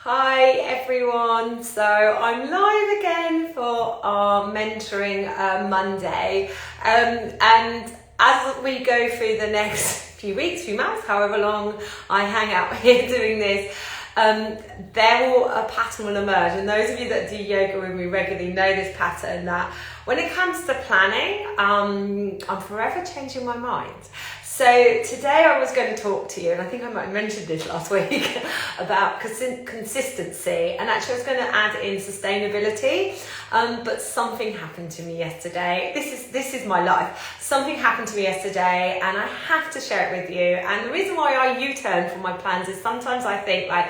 Hi everyone, so I'm live again for our mentoring Monday, and as we go through the next few weeks, few months, however long I hang out here doing this, a pattern will emerge. And those of you that do yoga with me regularly know this pattern, that when it comes to planning, I'm forever changing my mind. So today I was going to talk to you, and I think I might have mentioned this last week, about consistency, and actually I was going to add in sustainability, but something happened to me yesterday. This is my life. Something happened to me yesterday and I have to share it with you. And the reason why I U-turn from my plans is sometimes I think like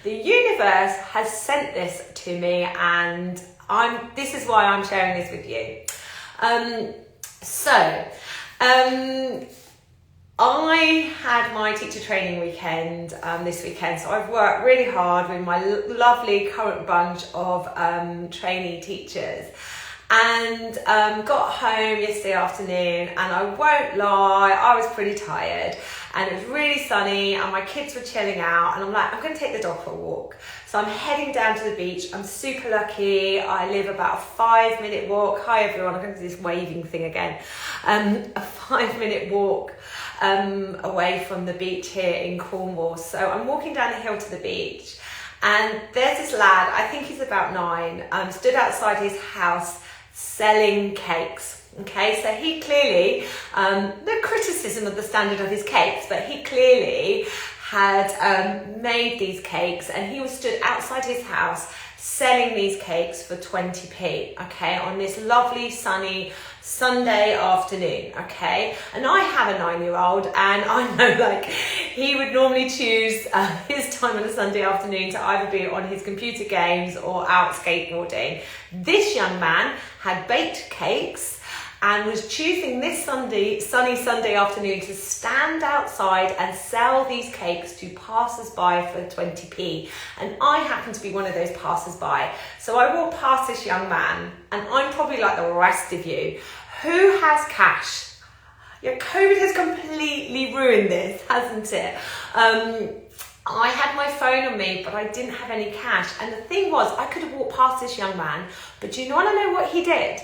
the universe has sent this to me, and this is why I'm sharing this with you. I had my teacher training weekend this weekend, so I've worked really hard with my lovely current bunch of trainee teachers, and got home yesterday afternoon, and I won't lie, I was pretty tired, and it was really sunny and my kids were chilling out, and I'm like, I'm going to take the dog for a walk. So I'm heading down to the beach. I'm super lucky. I live about a 5-minute walk. Hi everyone, I'm going to do this waving thing again. A 5-minute walk away from the beach here in Cornwall. So I'm walking down the hill to the beach, and there's this lad, I think he's about 9, stood outside his house selling cakes. Okay, so he clearly, no criticism of the standard of his cakes, but he clearly had made these cakes, and he was stood outside his house selling these cakes for 20p, okay, on this lovely sunny Sunday afternoon, okay. And I have a 9-year-old, and I know like he would normally choose his time on a Sunday afternoon to either be on his computer games or out skateboarding. This young man had baked cakes and was choosing this sunny Sunday afternoon to stand outside and sell these cakes to passers-by for 20p. And I happen to be one of those passers-by. So I walk past this young man, and I'm probably like the rest of you. Who has cash? Yeah, COVID has completely ruined this, hasn't it? I had my phone on me, but I didn't have any cash. And the thing was, I could have walked past this young man, but do you want to know what he did?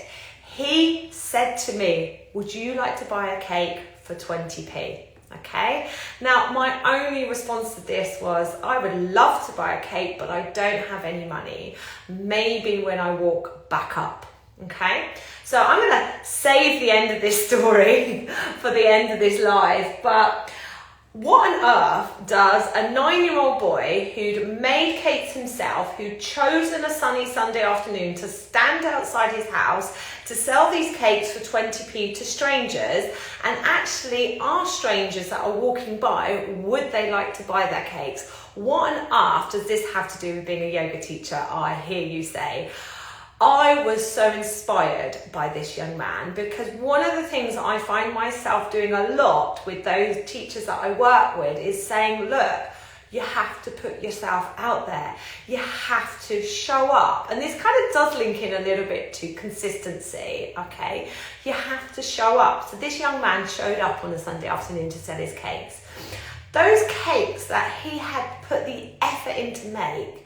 He said to me, would you like to buy a cake for 20p? Okay. Now, my only response to this was, I would love to buy a cake, but I don't have any money. Maybe when I walk back up. Okay. So I'm going to save the end of this story for the end of this live, but what on earth does a 9-year-old boy who'd made cakes himself, who'd chosen a sunny Sunday afternoon to stand outside his house to sell these cakes for 20p to strangers, and actually ask strangers that are walking by, would they like to buy their cakes? What on earth does this have to do with being a yoga teacher, I hear you say? I was so inspired by this young man, because one of the things that I find myself doing a lot with those teachers that I work with is saying, look, you have to put yourself out there. You have to show up. And this kind of does link in a little bit to consistency, okay? You have to show up. So this young man showed up on a Sunday afternoon to sell his cakes. Those cakes that he had put the effort in to make,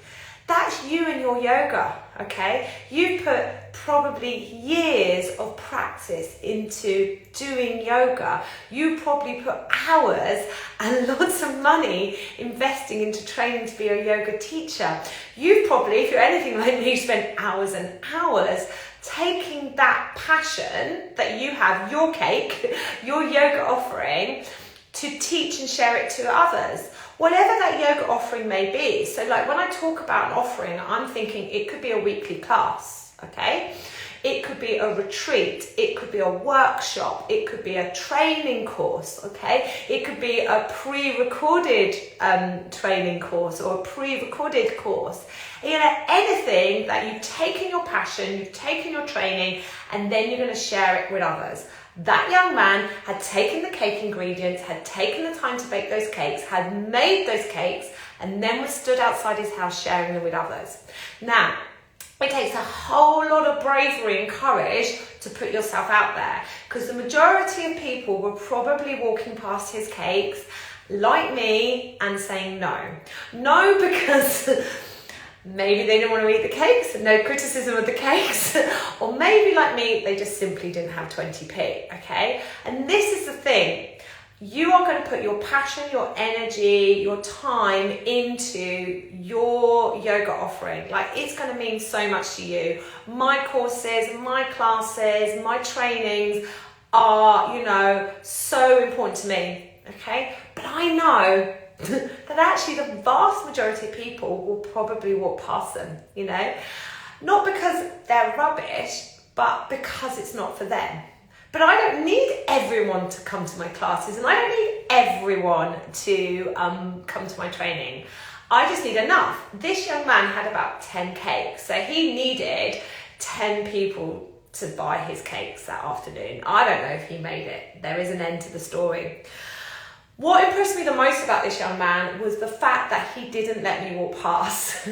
that's you and your yoga, okay? You put probably years of practice into doing yoga. You probably put hours and lots of money investing into training to be a yoga teacher. You've probably, if you're anything like me, spent hours and hours taking that passion that you have, your cake, your yoga offering, to teach and share it to others. Whatever that yoga offering may be. So like when I talk about an offering, I'm thinking it could be a weekly class, okay? It could be a retreat. It could be a workshop. It could be a training course, okay? It could be a pre-recorded training course or a pre-recorded course. You know, anything that you've taken your passion, you've taken your training, and then you're going to share it with others. That young man had taken the cake ingredients, had taken the time to bake those cakes, had made those cakes, and then was stood outside his house sharing them with others. Now, it takes a whole lot of bravery and courage to put yourself out there, because the majority of people were probably walking past his cakes like me and saying no. No, because Maybe they didn't want to eat the cakes, no criticism of the cakes. Or maybe like me, they just simply didn't have 20p, okay? And this is the thing. You are going to put your passion, your energy, your time into your yoga offering. Like, it's going to mean so much to you. My courses, my classes, my trainings are, you know, so important to me, okay? But I know that actually the vast majority of people will probably walk past them, you know? Not because they're rubbish, but because it's not for them. But I don't need everyone to come to my classes, and I don't need everyone to come to my training. I just need enough. This young man had about 10 cakes, so he needed 10 people to buy his cakes that afternoon. I don't know if he made it. There is an end to the story. What impressed me the most about this young man was the fact that he didn't let me walk past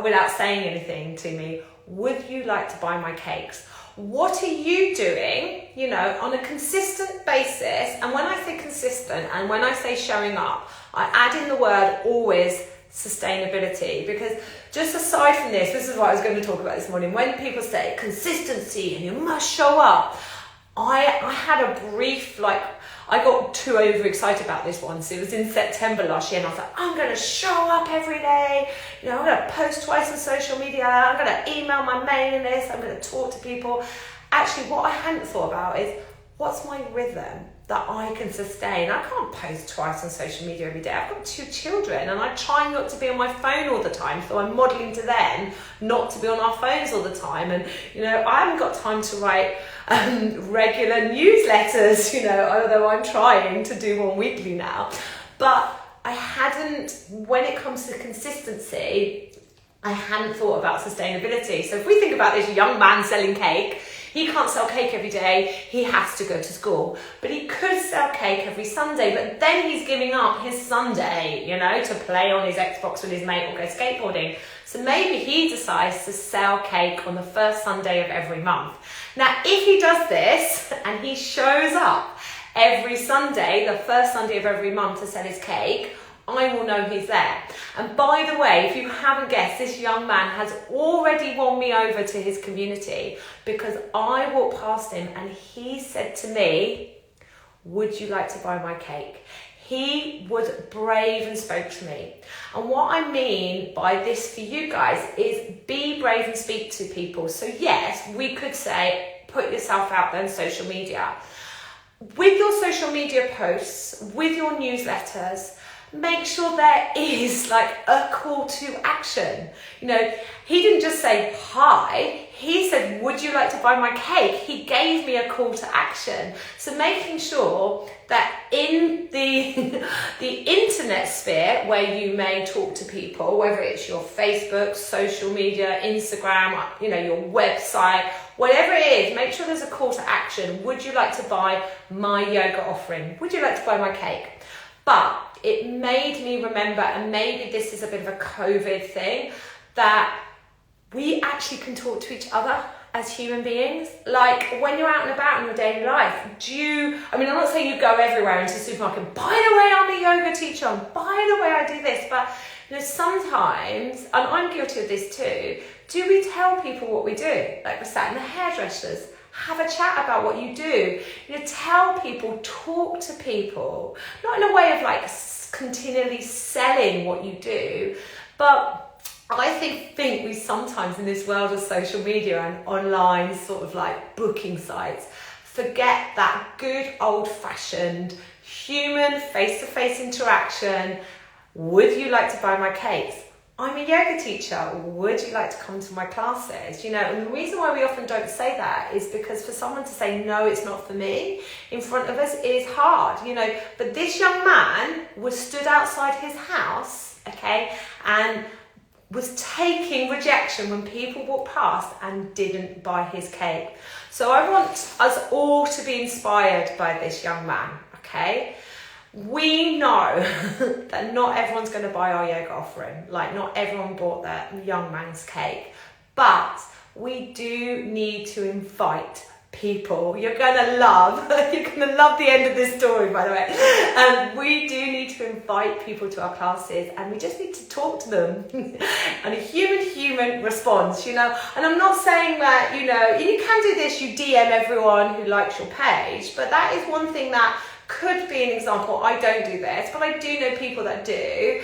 without saying anything to me. Would you like to buy my cakes? What are you doing, you know, on a consistent basis? And when I say consistent and when I say showing up, I add in the word always sustainability, because just aside from this is what I was going to talk about this morning. When people say consistency and you must show up, I had a brief, I got too overexcited about this once. It was in September last year and I was like, I'm going to show up every day. You know, I'm going to post twice on social media. I'm going to email my mailing list. I'm going to talk to people. Actually, what I hadn't thought about is, what's my rhythm that I can sustain? I can't post twice on social media every day. I've got 2 children and I try not to be on my phone all the time. So I'm modelling to them not to be on our phones all the time. And, you know, I haven't got time to write regular newsletters, you know, although I'm trying to do one weekly now. But I hadn't, when it comes to consistency, I hadn't thought about sustainability. So if we think about this young man selling cake, he can't sell cake every day, he has to go to school. But he could sell cake every Sunday, but then he's giving up his Sunday, you know, to play on his Xbox with his mate or go skateboarding. So maybe he decides to sell cake on the first Sunday of every month. Now, if he does this and he shows up every Sunday, the first Sunday of every month, to sell his cake, I will know he's there. And by the way, if you haven't guessed, this young man has already won me over to his community, because I walked past him and he said to me, would you like to buy my cake? He was brave and spoke to me. And what I mean by this for you guys is be brave and speak to people. So yes, we could say, put yourself out there on social media. With your social media posts, with your newsletters, make sure there is like a call to action. You know, he didn't just say hi, he said, would you like to buy my cake? He gave me a call to action. So making sure that in the internet sphere where you may talk to people, whether it's your Facebook, social media, Instagram, you know, your website, whatever it is, make sure there's a call to action. Would you like to buy my yoga offering? Would you like to buy my cake? But it made me remember, and maybe this is a bit of a COVID thing, that we actually can talk to each other as human beings. Like when you're out and about in your daily life, I'm not saying you go everywhere into the supermarket, by the way, I'm a yoga teacher, and by the way, I do this, but you know, sometimes, and I'm guilty of this too, do we tell people what we do? Like we're sat in the hairdressers, have a chat about what you do. You know, tell people, talk to people, not in a way of like continually selling what you do, but I think we sometimes in this world of social media and online sort of like booking sites forget that good old-fashioned human face-to-face interaction. Would you like to buy my cakes? I'm a yoga teacher. Would you like to come to my classes? You know, and the reason why we often don't say that is because for someone to say, no, it's not for me, in front of us is hard, you know. But this young man was stood outside his house, okay, and was taking rejection when people walked past and didn't buy his cake. So I want us all to be inspired by this young man, okay? We know that not everyone's going to buy our yoga offering. Like not everyone bought that young man's cake. But we do need to invite people. You're gonna love the end of this story, by the way. We do need to invite people to our classes, and we just need to talk to them. And a human response, and I'm not saying that, you can do this, you DM everyone who likes your page, but that is one thing that could be an example. I don't do this, but I do know people that do.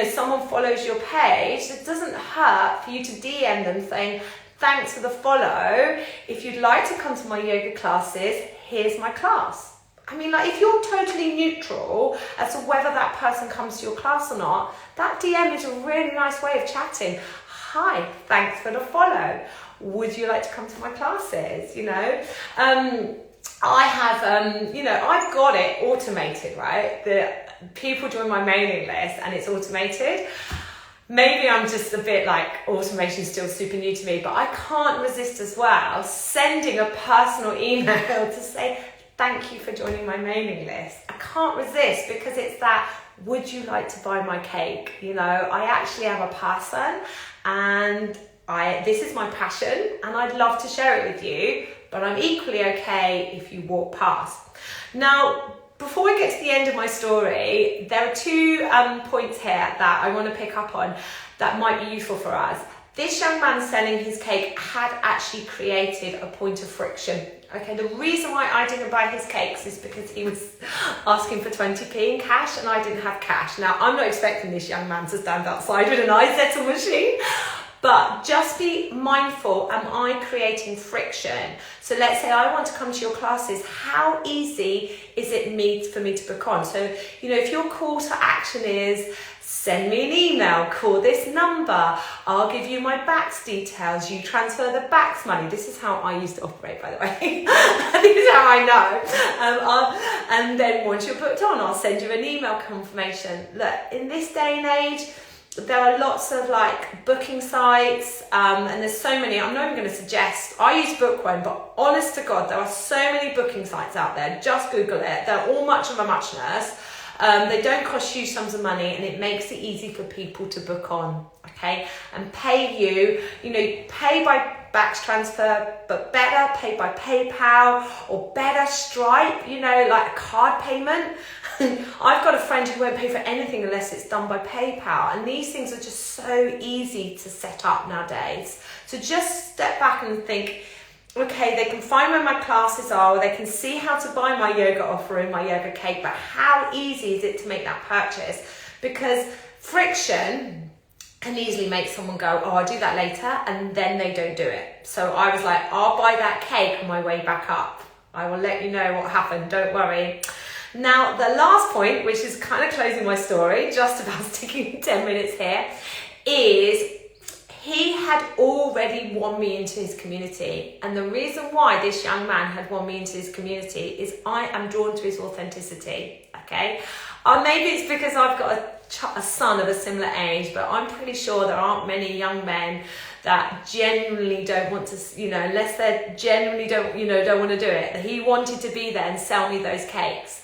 Someone follows your page, it doesn't hurt for you to DM them saying, thanks for the follow. If you'd like to come to my yoga classes, here's my class. If you're totally neutral as to whether that person comes to your class or not, that DM is a really nice way of chatting. Hi, thanks for the follow. Would you like to come to my classes? I have, I've got it automated, right? The people join my mailing list and it's automated. Maybe I'm just a bit like automation is still super new to me, but I can't resist as well sending a personal email to say, thank you for joining my mailing list. I can't resist because it's that, would you like to buy my cake? I actually am a person and this is my passion and I'd love to share it with you, but I'm equally okay if you walk past. Now, before we get to the end of my story, there are two points here that I want to pick up on that might be useful for us. This young man selling his cake had actually created a point of friction. Okay, the reason why I didn't buy his cakes is because he was asking for 20p in cash and I didn't have cash. Now, I'm not expecting this young man to stand outside with an iZettle machine, but just be mindful, am I creating friction? So let's say I want to come to your classes, how easy is it for me to book on? So, if your call to action is, send me an email, call this number, I'll give you my BACS details, you transfer the BACS money. This is how I used to operate, by the way. This is how I know. And then once you're booked on, I'll send you an email confirmation. Look, in this day and age, there are lots of booking sites and there's so many. I'm not even going to suggest, I use Bookworm, but honest to God, there are so many booking sites out there. Just Google it. They're all much of a muchness. They don't cost you sums of money and it makes it easy for people to book on, okay? And pay you, pay by BACS transfer, but better pay by PayPal or better Stripe, like a card payment. I've got a friend who won't pay for anything unless it's done by PayPal, and these things are just so easy to set up nowadays. So just step back and think, okay, they can find where my classes are, or they can see how to buy my yoga offering, my yoga cake, but how easy is it to make that purchase? Because friction can easily make someone go, oh, I'll do that later, and then they don't do it. So I was like, I'll buy that cake on my way back up. I will let you know what happened, don't worry. Now, the last point, which is kind of closing my story, just about sticking 10 minutes here, is he had already won me into his community. And the reason why this young man had won me into his community is I am drawn to his authenticity, okay? Maybe it's because I've got a son of a similar age, but I'm pretty sure there aren't many young men that genuinely don't want to, unless they genuinely don't want to do it. He wanted to be there and sell me those cakes.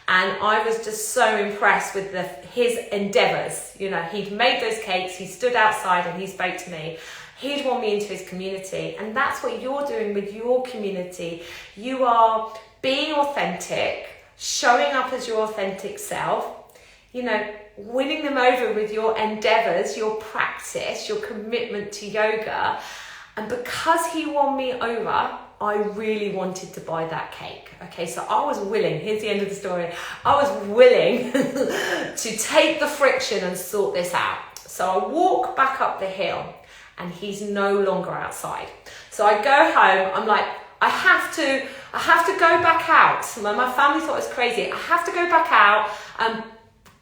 And I was just so impressed with his endeavours. He'd made those cakes, he stood outside and he spoke to me. He'd won me into his community. And that's what you're doing with your community. You are being authentic, showing up as your authentic self, winning them over with your endeavours, your practice, your commitment to yoga. And because he won me over, I really wanted to buy that cake. Okay, so I was willing, here's the end of the story, I was willing to take the friction and sort this out. So I walk back up the hill and he's no longer outside. So I go home, I'm like, I have to go back out. My family thought it was crazy. I have to go back out and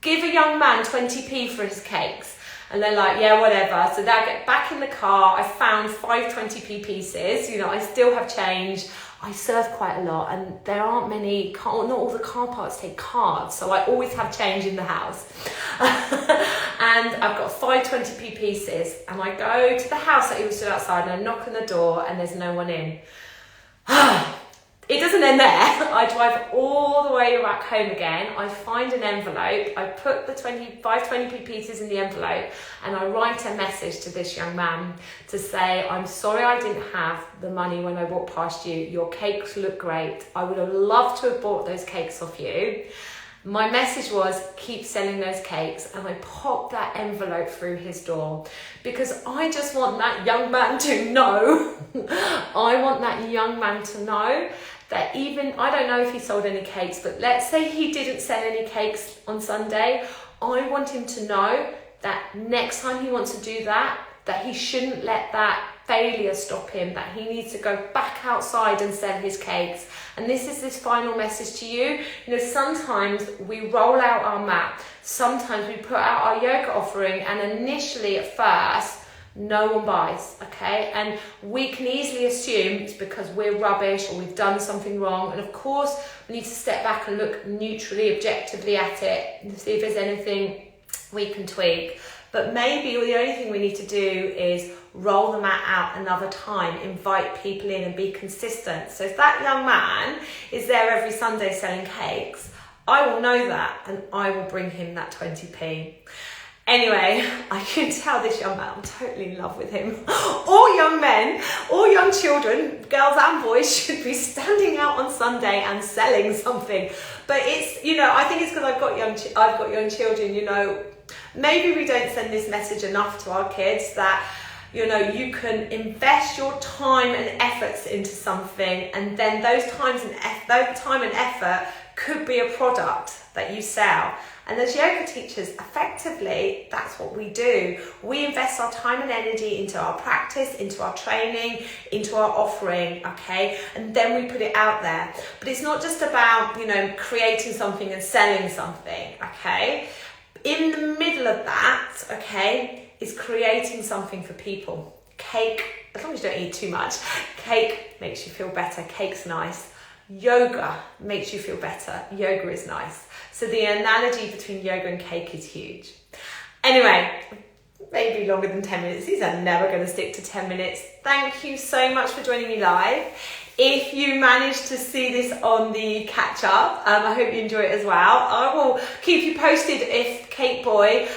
give a young man 20p for his cakes. And they're like, yeah, whatever. So I get back in the car. I found 5 20p pieces. I still have change. I serve quite a lot and there aren't many, not all the car parks take cards. So I always have change in the house. And I've got 5 20p pieces and I go to the house that he was stood outside and I knock on the door and there's no one in. it doesn't end there. I drive all the way back home again. I find an envelope. I put the 20p pieces in the envelope, and I write a message to this young man to say, I'm sorry I didn't have the money when I walked past you. Your cakes look great. I would have loved to have bought those cakes off you. My message was, keep selling those cakes, and I popped that envelope through his door because I just want that young man to know, I want that young man to know that even, I don't know if he sold any cakes, but let's say he didn't sell any cakes on Sunday, I want him to know that next time he wants to do that, that he shouldn't let that failure stop him, that he needs to go back outside and sell his cakes. And this is this final message to you. You know, sometimes we roll out our mat, sometimes we put out our yoga offering, and initially at first, no one buys, okay? And we can easily assume it's because we're rubbish or we've done something wrong. And of course, we need to step back and look neutrally, objectively at it and see if there's anything we can tweak. But maybe the only thing we need to do is roll the mat out another time, invite people in and be consistent. So if that young man is there every Sunday selling cakes, I will know that and I will bring him that 20p. Anyway, I can tell this young man, I'm totally in love with him. All young men, all young children, girls and boys should be standing out on Sunday and selling something. But it's, you know, I think it's because I've got young children, you know. Maybe we don't send this message enough to our kids that, you know, you can invest your time and efforts into something, and then those time and effort could be a product that you sell. And as yoga teachers, effectively, that's what we do. We invest our time and energy into our practice, into our training, into our offering, okay? And then we put it out there. But it's not just about, you know, creating something and selling something, okay? In the middle of that, okay, is creating something for people. Cake, as long as you don't eat too much, cake makes you feel better, cake's nice. Yoga makes you feel better, yoga is nice. So the analogy between yoga and cake is huge. Anyway, maybe longer than 10 minutes. These are never going to stick to 10 minutes. Thank you so much for joining me live. If you managed to see this on the catch up, I hope you enjoy it as well. I will keep you posted if Cake Boy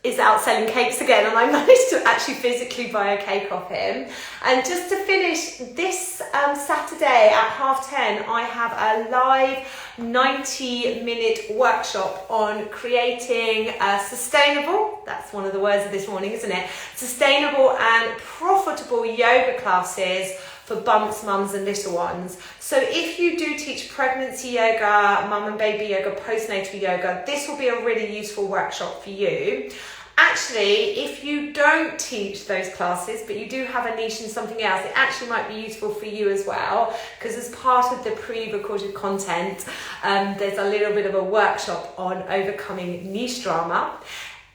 is out selling cakes again and I managed to actually physically buy a cake off him. And just to finish, this Saturday at 10:30, I have a live 90-minute workshop on creating sustainable, that's one of the words of this morning, isn't it? Sustainable and profitable yoga classes for bumps, mums and little ones. So if you do teach pregnancy yoga, mum and baby yoga, postnatal yoga, this will be a really useful workshop for you. Actually, if you don't teach those classes, but you do have a niche in something else, it actually might be useful for you as well, because as part of the pre-recorded content, there's a little bit of a workshop on overcoming niche drama.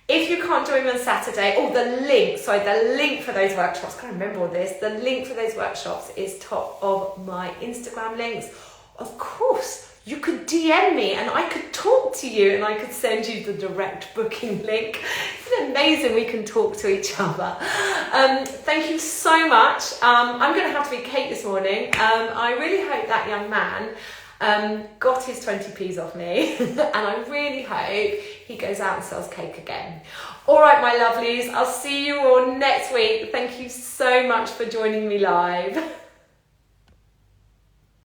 If you can't join me on Saturday, the link for those workshops, I can't remember all this, the link for those workshops is top of my Instagram links. Of course, you could DM me and I could talk to you and I could send you the direct booking link. Isn't it amazing we can talk to each other? Thank you so much. I'm going to have to eat cake this morning. I really hope that young man got his 20p's off me and I really hope he goes out and sells cake again. All right, my lovelies, I'll see you all next week. Thank you so much for joining me live.